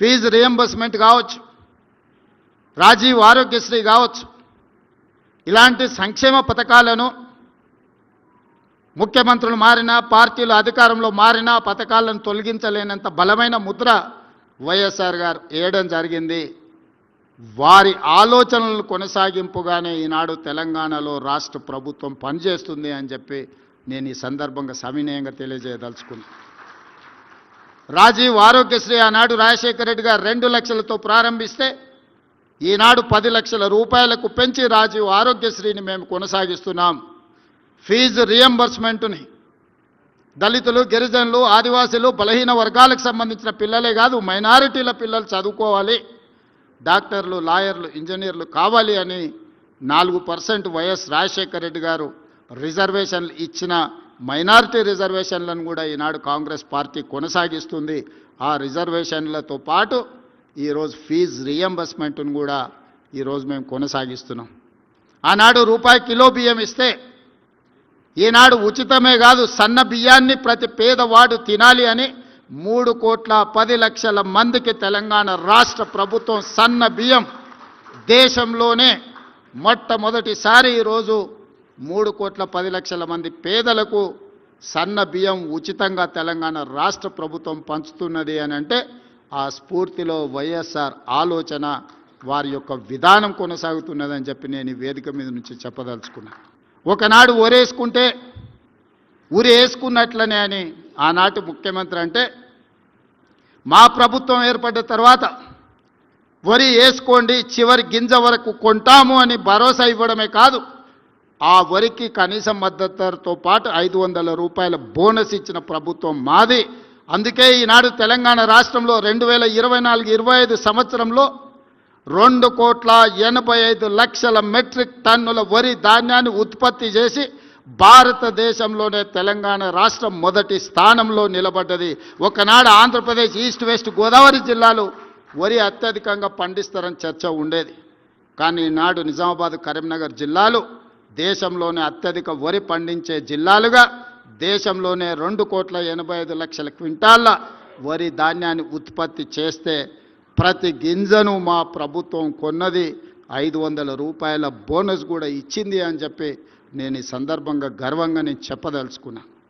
Fee reimbursement కావచ్చు, రాజీవ్ ఆరోగ్యశ్రీ కావచ్చు, ఇలాంటి సంక్షేమ పథకాలను ముఖ్యమంత్రులు మారినా, పార్టీలు అధికారంలో మారినా పథకాలను తొలగించలేనంత బలమైన ముద్ర వైఎస్ఆర్ గారు వేయడం జరిగింది. వారి ఆలోచనలను కొనసాగింపుగానే ఈనాడు తెలంగాణలో రాష్ట్ర ప్రభుత్వం పనిచేస్తుంది అని చెప్పి నేను ఈ సందర్భంగా సవినయంగా తెలియజేయదలుచుకున్నాను. రాజీవ్ ఆరోగ్యశ్రీ ఆనాడు రాజశేఖర రెడ్డి గారు 2 లక్షలతో ప్రారంభిస్తే ఈనాడు 10 లక్షల రూపాయలకు పెంచి రాజీవ్ ఆరోగ్యశ్రీని మేము కొనసాగిస్తున్నాం. ఫీజు రియంబర్స్మెంట్ని దళితులు, గిరిజనులు, ఆదివాసీలు, బలహీన వర్గాలకు సంబంధించిన పిల్లలే కాదు, మైనారిటీల పిల్లలు చదువుకోవాలి, డాక్టర్లు, లాయర్లు, ఇంజనీర్లు కావాలి అని 4% వైఎస్ రాజశేఖర రెడ్డి గారు రిజర్వేషన్లు ఇచ్చిన మైనారిటీ రిజర్వేషన్లను కూడా ఈనాడు కాంగ్రెస్ పార్టీ కొనసాగిస్తుంది. ఆ రిజర్వేషన్లతో పాటు ఈరోజు ఫీజు రియంబర్స్మెంట్ను కూడా ఈరోజు మేము కొనసాగిస్తున్నాం. ఆనాడు రూపాయి కిలో బియ్యం ఇస్తే ఈనాడు ఉచితమే కాదు, సన్న బియ్యాన్ని ప్రతి పేదవాడు తినాలి అని 3,10,00,000 మందికి తెలంగాణ రాష్ట్ర ప్రభుత్వం సన్న బియ్యం దేశంలోనే మొట్టమొదటిసారి ఈరోజు 3,10,00,000 మంది పేదలకు సన్న బియ్యం ఉచితంగా తెలంగాణ రాష్ట్ర ప్రభుత్వం పంచుతున్నది అని అంటే ఆ స్ఫూర్తిలో వైఎస్ఆర్ ఆలోచన, వారి యొక్క విధానం కొనసాగుతున్నదని చెప్పి నేను ఈ వేదిక మీద నుంచి చెప్పదలుచుకున్నాను. ఒకనాడు ఒరేసుకుంటే ఉరి వేసుకున్నట్లనే అని ఆనాటి ముఖ్యమంత్రి అంటే, మా ప్రభుత్వం ఏర్పడ్డ తర్వాత వరి వేసుకోండి, చివరి గింజ వరకు కొంటాము అని భరోసా ఇవ్వడమే కాదు, ఆ వరికి కనీస మద్దతు ధరతో పాటు 500 రూపాయల బోనస్ ఇచ్చిన ప్రభుత్వం మాది. అందుకే ఈనాడు తెలంగాణ రాష్ట్రంలో 2024-25 సంవత్సరంలో 2,85,00,000 మెట్రిక్ టన్నుల వరి ధాన్యాన్ని ఉత్పత్తి చేసి భారతదేశంలోనే తెలంగాణ రాష్ట్రం మొదటి స్థానంలో నిలబడ్డది. ఒకనాడు ఆంధ్రప్రదేశ్, ఈస్ట్ వెస్ట్ గోదావరి జిల్లాలు వరి అత్యధికంగా పండిస్తారని చర్చ ఉండేది. కానీ ఈనాడు నిజామాబాద్, కరీంనగర్ జిల్లాలు దేశంలోనే అత్యధిక వరి పండించే జిల్లాలుగా దేశంలోనే 2,85,00,000 క్వింటాళ్ళ వరి ధాన్యాన్ని ఉత్పత్తి చేస్తే ప్రతి గింజను మా ప్రభుత్వం కొన్నది, 500 రూపాయల బోనస్ కూడా ఇచ్చింది అని చెప్పి నేను ఈ సందర్భంగా గర్వంగా చెప్పదలుచుకున్నాను.